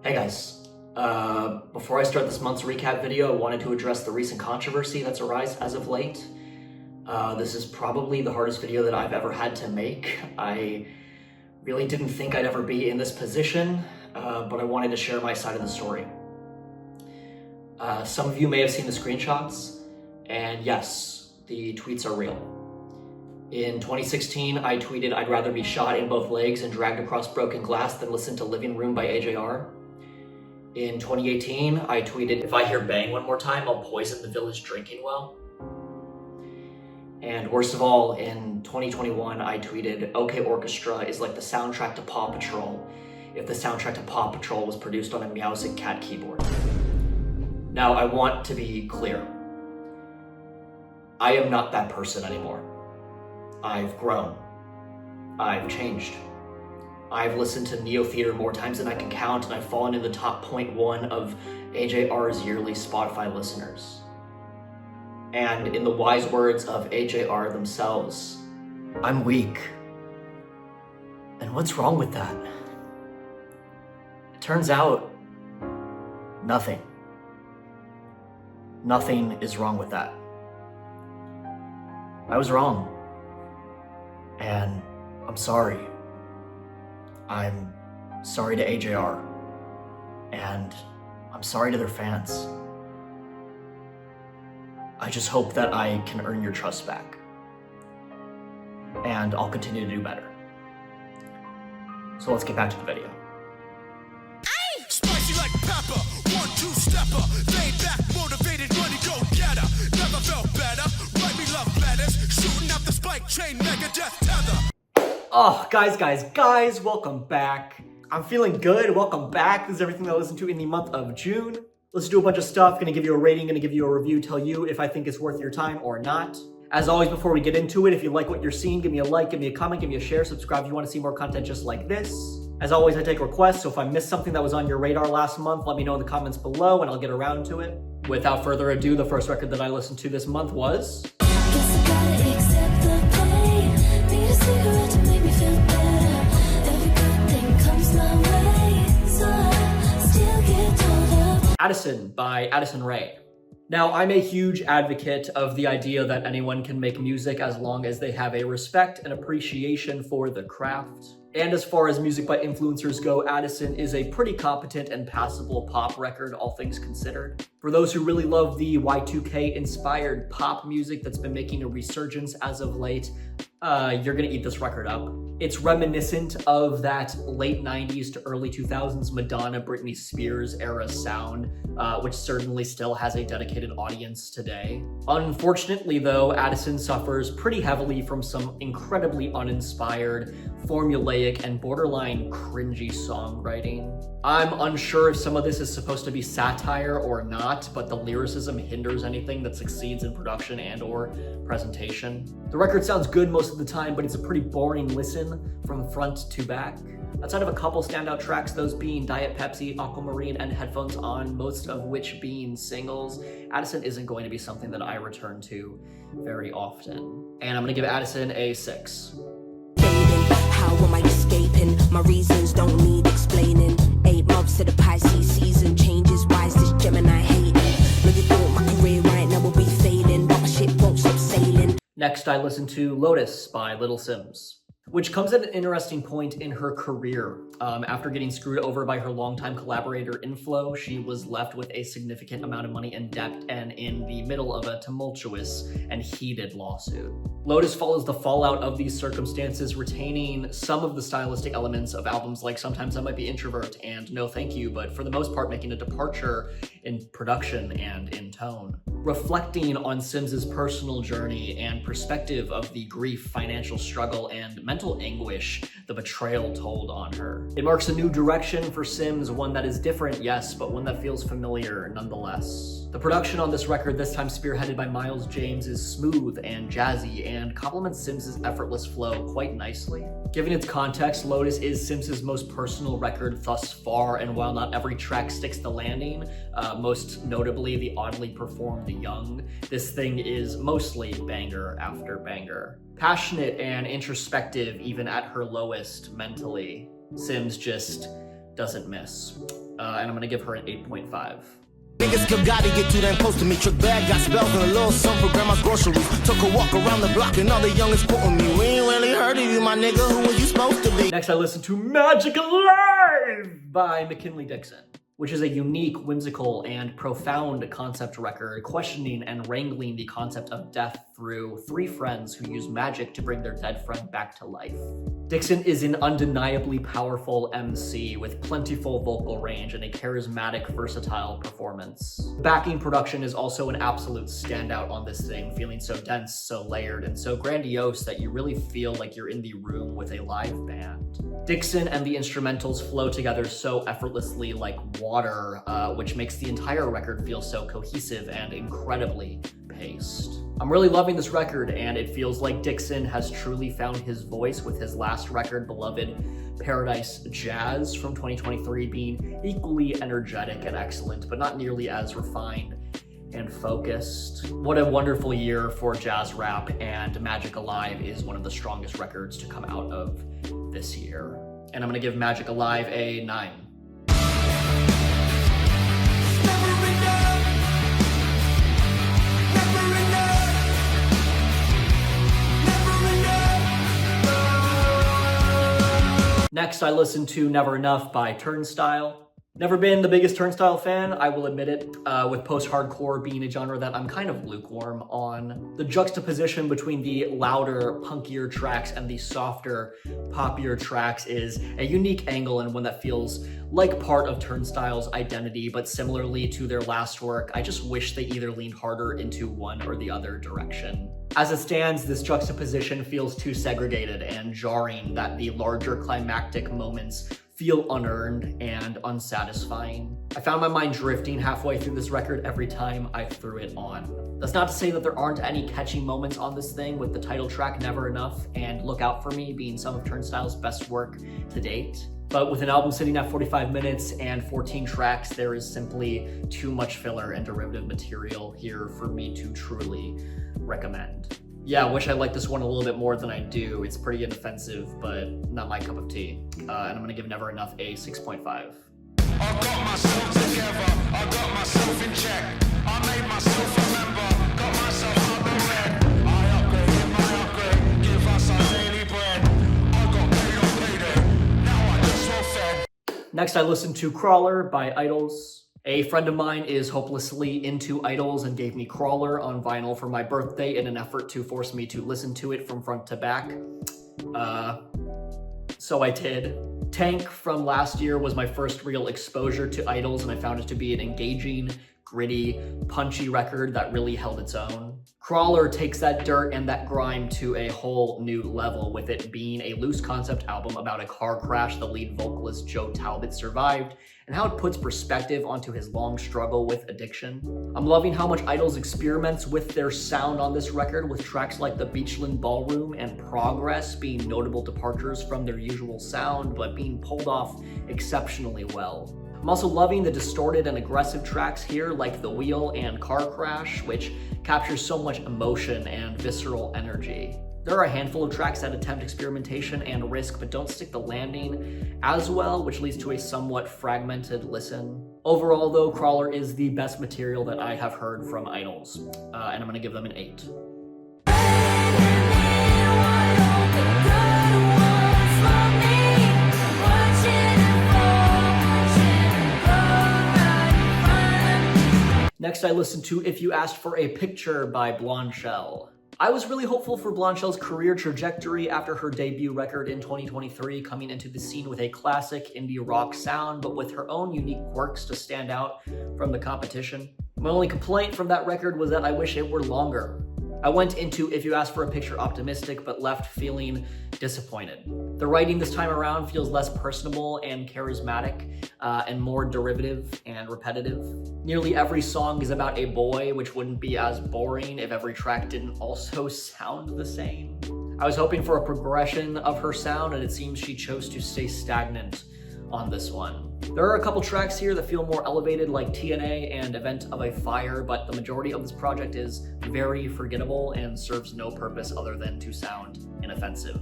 Hey guys, before I start this month's recap video, I wanted to address the recent controversy that's arisen as of late. This is probably the hardest video that I've ever had to make. I really didn't think I'd ever be in this position, but I wanted to share my side of the story. Some of you may have seen the screenshots, and yes, the tweets are real. In 2016, I tweeted, "I'd rather be shot in both legs and dragged across broken glass than listen to Living Room by AJR. In 2018, I tweeted, "If I hear bang one more time, I'll poison the village drinking well." And worst of all, in 2021, I tweeted, "OK Orchestra is like the soundtrack to Paw Patrol if the soundtrack to Paw Patrol was produced on a Meowsic cat keyboard." Now, I want to be clear. I am not that person anymore. I've grown. I've changed. I've listened to Neo Theater more times than I can count, and I've fallen in the top 0.1 of AJR's yearly Spotify listeners. And in the wise words of AJR themselves, I'm weak. And what's wrong with that? It turns out, nothing. Nothing is wrong with that. I was wrong. And I'm sorry. I'm sorry to AJR. And I'm sorry to their fans. I just hope that I can earn your trust back. And I'll continue to do better. So let's get back to the video. Spicy like pepper, 1-2-stepper, laid back, motivated, money go getter. Never felt better, write me love letters, shooting out the spike chain, Megadeth tether. Oh, guys, welcome back. I'm feeling good, welcome back. This is everything I listened to in the month of June. Let's do a bunch of stuff, gonna give you a rating, gonna give you a review, tell you if I think it's worth your time or not. As always, before we get into it, if you like what you're seeing, give me a like, give me a comment, give me a share, subscribe if you want to see more content just like this. As always, I take requests, so if I missed something that was on your radar last month, let me know in the comments below and I'll get around to it. Without further ado, the first record that I listened to this month was... Guess I gotta accept the pain. Need a cigarette to make me feel better. Every good thing comes my way, so I still get told up. Addison by Addison Rae. Now, I'm a huge advocate of the idea that anyone can make music as long as they have a respect and appreciation for the craft. And as far as music by influencers go, Addison is a pretty competent and passable pop record, all things considered. For those who really love the Y2K-inspired pop music that's been making a resurgence as of late, you're gonna eat this record up. It's reminiscent of that late 90s to early 2000s Madonna, Britney Spears era sound, which certainly still has a dedicated audience today. Unfortunately though, Addison suffers pretty heavily from some incredibly uninspired, formulaic, and borderline cringy songwriting. I'm unsure if some of this is supposed to be satire or not, but the lyricism hinders anything that succeeds in production and or presentation. The record sounds good most of the time, but it's a pretty boring listen from front to back. Outside of a couple standout tracks, those being Diet Pepsi, Aquamarine, and Headphones On, most of which being singles, Addison isn't going to be something that I return to very often. And I'm gonna give Addison a 6. How am I escaping? My reasons don't need explaining. 8 months to the Pisces season changes. Why is this Gemini hating? Maybe thought my career right now will be failing, but my ship won't stop sailing. Next, I listened to Lotus by Simz, which comes at an interesting point in her career. After getting screwed over by her longtime collaborator Inflow, she was left with a significant amount of money in debt and in the middle of a tumultuous and heated lawsuit. Lotus follows the fallout of these circumstances, retaining some of the stylistic elements of albums like Sometimes I Might Be Introvert and No Thank You, but for the most part making a departure in production and in tone. Reflecting on Simz's personal journey and perspective of the grief, financial struggle, and mental anguish the betrayal told on her. It marks a new direction for Simz, one that is different, yes, but one that feels familiar nonetheless. The production on this record, this time spearheaded by Miles James, is smooth and jazzy and complements Simz's effortless flow quite nicely. Given its context, Lotus is Simz's most personal record thus far, and while not every track sticks the landing, most notably the oddly performed The Young, this thing is mostly banger after banger. Passionate and introspective even at her lowest mentally, Simz just doesn't miss. And I'm gonna give her an 8.5. Niggas still gotta get too damn close to me. Trick bag, got spells and a little something for grandma's groceries. Took a walk around the block and all the youngins quoting me. We ain't really heard of you, my nigga. Who were you supposed to be? Next, I listened to Magic Alive by McKinley Dixon, which is a unique, whimsical, and profound concept record questioning and wrangling the concept of death through three friends who use magic to bring their dead friend back to life. Dixon is an undeniably powerful MC with plentiful vocal range and a charismatic, versatile performance. Backing production is also an absolute standout on this thing, feeling so dense, so layered, and so grandiose that you really feel like you're in the room with a live band. Dixon and the instrumentals flow together so effortlessly like water, which makes the entire record feel so cohesive and incredibly paced. I'm really loving this record, and it feels like Dixon has truly found his voice with his last record, beloved Paradise Jazz from 2023, being equally energetic and excellent, but not nearly as refined and focused. What a wonderful year for jazz rap, and Magic Alive is one of the strongest records to come out of this year. And I'm gonna give Magic Alive a 9. Next, I listened to Never Enough by Turnstile. Never been the biggest Turnstile fan, I will admit it, with post-hardcore being a genre that I'm kind of lukewarm on. The juxtaposition between the louder, punkier tracks and the softer, poppier tracks is a unique angle and one that feels like part of Turnstile's identity, but similarly to their last work, I just wish they either leaned harder into one or the other direction. As it stands, this juxtaposition feels too segregated and jarring that the larger climactic moments feel unearned and unsatisfying. I found my mind drifting halfway through this record every time I threw it on. That's not to say that there aren't any catchy moments on this thing, with the title track Never Enough and Look Out For Me being some of Turnstile's best work to date. But with an album sitting at 45 minutes and 14 tracks, there is simply too much filler and derivative material here for me to truly recommend. Yeah, I wish I liked this one a little bit more than I do. It's pretty inoffensive, but not my cup of tea. And I'm gonna give Never Enough a 6.5. I got myself together, I got myself in check. I made myself a member, got myself out the red. I upgrade, give us our daily bread. I got paid on payday, now I just want fed. Next, I listened to Crawler by Idols. A friend of mine is hopelessly into Idols and gave me Crawler on vinyl for my birthday in an effort to force me to listen to it from front to back. So I did. Tank from last year was my first real exposure to Idols, and I found it to be an engaging, gritty, punchy record that really held its own. Crawler takes that dirt and that grime to a whole new level, with it being a loose concept album about a car crash the lead vocalist Joe Talbot survived, and how it puts perspective onto his long struggle with addiction. I'm loving how much Idols experiments with their sound on this record, with tracks like the Beachland Ballroom and Progress being notable departures from their usual sound, but being pulled off exceptionally well. I'm also loving the distorted and aggressive tracks here, like The Wheel and Car Crash, which captures so much emotion and visceral energy. There are a handful of tracks that attempt experimentation and risk, but don't stick the landing as well, which leads to a somewhat fragmented listen. Overall, though, Crawler is the best material that I have heard from Idols, and I'm gonna give them an 8. Next, I listened to If You Asked for a Picture by Blondshell. I was really hopeful for Blondshell's career trajectory after her debut record in 2023, coming into the scene with a classic indie rock sound, but with her own unique quirks to stand out from the competition. My only complaint from that record was that I wish it were longer. I went into If You Asked for a Picture optimistic, but left feeling disappointed. The writing this time around feels less personable and charismatic, and more derivative and repetitive. Nearly every song is about a boy, which wouldn't be as boring if every track didn't also sound the same. I was hoping for a progression of her sound, and it seems she chose to stay stagnant on this one. There are a couple tracks here that feel more elevated, like TNA and Event of a Fire, but the majority of this project is very forgettable and serves no purpose other than to sound inoffensive.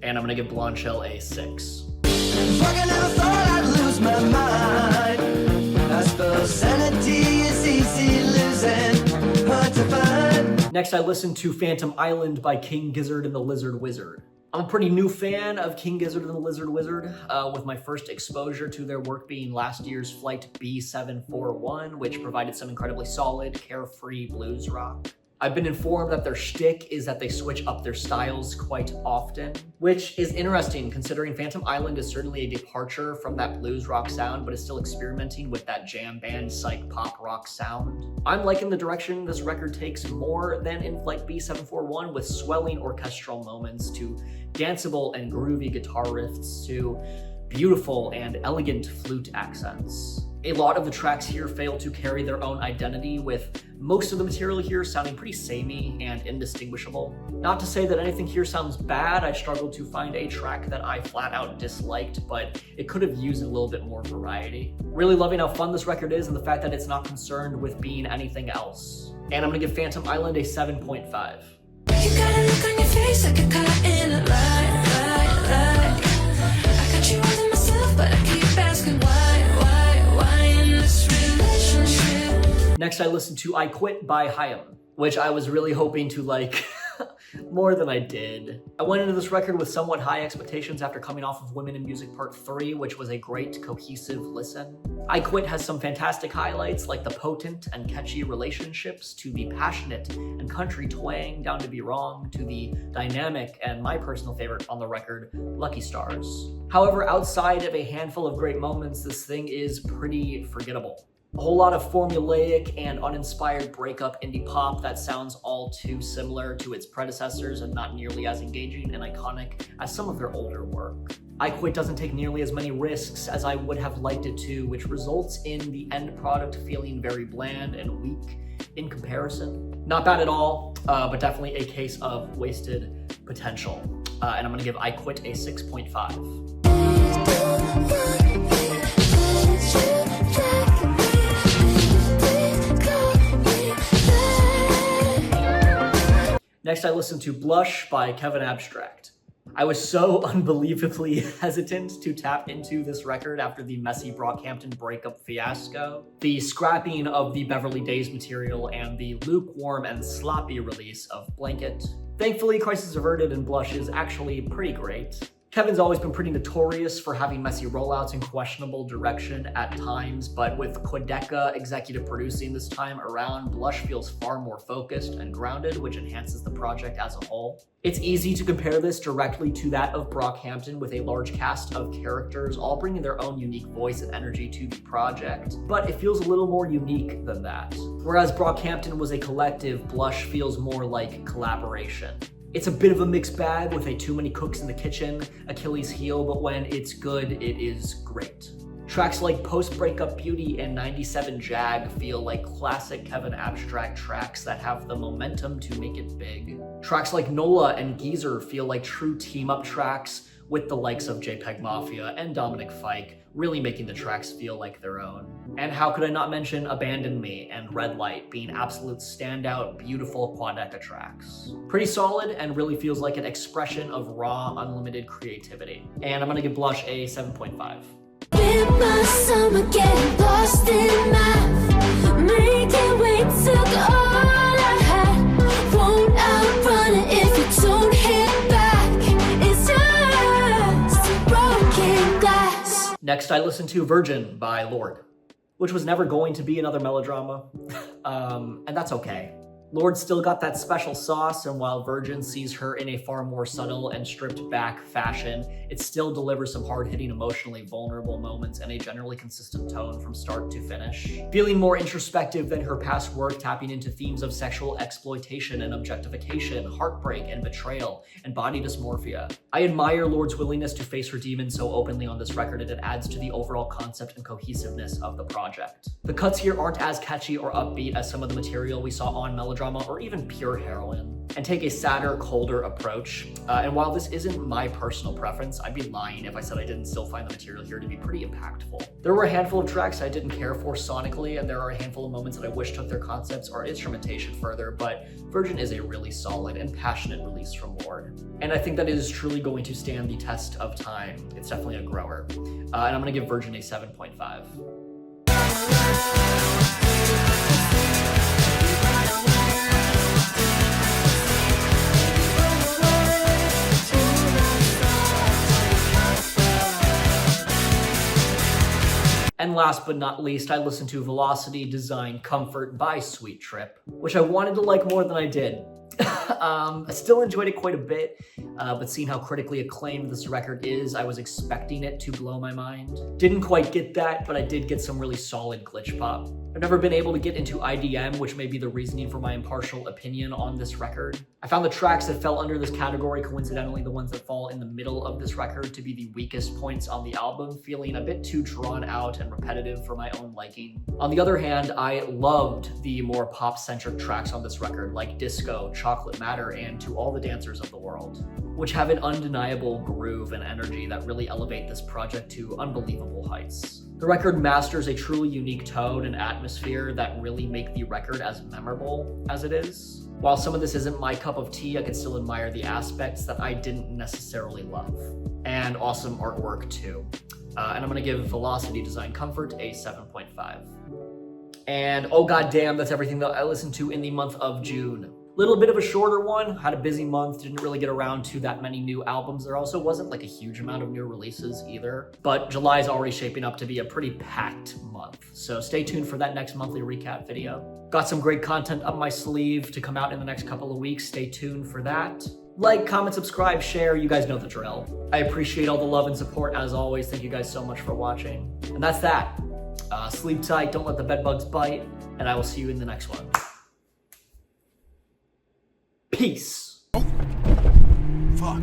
And I'm gonna give Blondshell a 6. Fuck, I never thought I'd lose my mind. I suppose sanity is easy losing, hard to find. Next, I listened to Phantom Island by King Gizzard and the Lizard Wizard. I'm a pretty new fan of King Gizzard and the Lizard Wizard, with my first exposure to their work being last year's Flight B741, which provided some incredibly solid, carefree blues rock. I've been informed that their shtick is that they switch up their styles quite often, which is interesting considering Phantom Island is certainly a departure from that blues rock sound, but is still experimenting with that jam band psych pop rock sound. I'm liking the direction this record takes more than in Flight B741, with swelling orchestral moments to danceable and groovy guitar riffs to beautiful and elegant flute accents. A lot of the tracks here fail to carry their own identity, with most of the material here sounding pretty samey and indistinguishable. Not to say that anything here sounds bad, I struggled to find a track that I flat out disliked, but it could have used a little bit more variety. Really loving how fun this record is and the fact that it's not concerned with being anything else. And I'm gonna give Phantom Island a 7.5. You got a look on your face like you're caught in a lie. I got you all to myself, but I keep asking why in this relationship? Next, I listened to I Quit by HAIM, which I was really hoping to like more than I did. I went into this record with somewhat high expectations after coming off of Women in Music Part 3, which was a great, cohesive listen. I Quit has some fantastic highlights, like the potent and catchy relationships, to the passionate and country twang, Down to Be Wrong, to the dynamic and my personal favorite on the record, Lucky Stars. However, outside of a handful of great moments, this thing is pretty forgettable. A whole lot of formulaic and uninspired breakup indie pop that sounds all too similar to its predecessors and not nearly as engaging and iconic as some of their older work. I Quit doesn't take nearly as many risks as I would have liked it to, which results in the end product feeling very bland and weak in comparison. Not bad at all, but definitely a case of wasted potential. And I'm gonna give I Quit a 6.5. Next, I listened to Blush by Kevin Abstract. I was so unbelievably hesitant to tap into this record after the messy Brockhampton breakup fiasco, the scrapping of the Beverly Days material, and the lukewarm and sloppy release of Blanket. Thankfully, Crisis Averted and Blush is actually pretty great. Kevin's always been pretty notorious for having messy rollouts and questionable direction at times, but with Quedeca executive producing this time around, Blush feels far more focused and grounded, which enhances the project as a whole. It's easy to compare this directly to that of Brockhampton, with a large cast of characters all bringing their own unique voice and energy to the project, but it feels a little more unique than that. Whereas Brockhampton was a collective, Blush feels more like collaboration. It's a bit of a mixed bag with a too many cooks in the kitchen Achilles heel, but when it's good, it is great. Tracks like Post-Breakup Beauty and 97 Jag feel like classic Kevin Abstract tracks that have the momentum to make it big. Tracks like Nola and Geezer feel like true team-up tracks with the likes of JPEG Mafia and Dominic Fike, really making the tracks feel like their own. And how could I not mention Abandon Me and Red Light being absolute standout, beautiful Quadeca tracks. Pretty solid and really feels like an expression of raw, unlimited creativity. And I'm gonna give Blush a 7.5. Spent my summer getting lost in math. Making way took all I had. Won't outrun it if you don't hit back. It's just broken glass. Next, I listened to Virgin by Lorde, which was never going to be another melodrama, and that's okay. Lorde still got that special sauce, and while Virgin sees her in a far more subtle and stripped back fashion, it still delivers some hard-hitting, emotionally vulnerable moments and a generally consistent tone from start to finish. Feeling more introspective than her past work, tapping into themes of sexual exploitation and objectification, heartbreak and betrayal, and body dysmorphia. I admire Lorde's willingness to face her demons so openly on this record, and it adds to the overall concept and cohesiveness of the project. The cuts here aren't as catchy or upbeat as some of the material we saw on Melodrama melodrama or even pure heroin, and take a sadder, colder approach. And while this isn't my personal preference, I'd be lying if I said I didn't still find the material here to be pretty impactful. There were a handful of tracks I didn't care for sonically, and there are a handful of moments that I wish took their concepts or instrumentation further, but Virgin is a really solid and passionate release from Lorde. And I think that it is truly going to stand the test of time. It's definitely a grower. And I'm gonna give Virgin a 7.5. And last but not least, I listened to Velocity Design Comfort by Sweet Trip, which I wanted to like more than I did. I still enjoyed it quite a bit, but seeing how critically acclaimed this record is, I was expecting it to blow my mind. Didn't quite get that, but I did get some really solid glitch pop. I've never been able to get into IDM, which may be the reasoning for my impartial opinion on this record. I found the tracks that fell under this category, coincidentally the ones that fall in the middle of this record, to be the weakest points on the album, feeling a bit too drawn out and repetitive for my own liking. On the other hand, I loved the more pop-centric tracks on this record, like Disco, Chocolate Matter, and To All the Dancers of the World, which have an undeniable groove and energy that really elevate this project to unbelievable heights. The record masters a truly unique tone and atmosphere that really make the record as memorable as it is. While some of this isn't my cup of tea, I can still admire the aspects that I didn't necessarily love. And awesome artwork too. And I'm gonna give Velocity Design Comfort a 7.5. And oh goddamn, that's everything that I listened to in the month of June. Little bit of a shorter one, had a busy month, didn't really get around to that many new albums. There also wasn't like a huge amount of new releases either, but July is already shaping up to be a pretty packed month. So stay tuned for that next monthly recap video. Got some great content up my sleeve to come out in the next couple of weeks. Stay tuned for that. Like, comment, subscribe, share, you guys know the drill. I appreciate all the love and support as always. Thank you guys so much for watching. And that's that. Sleep tight, don't let the bedbugs bite, and I will see you in the next one. Peace. Fuck.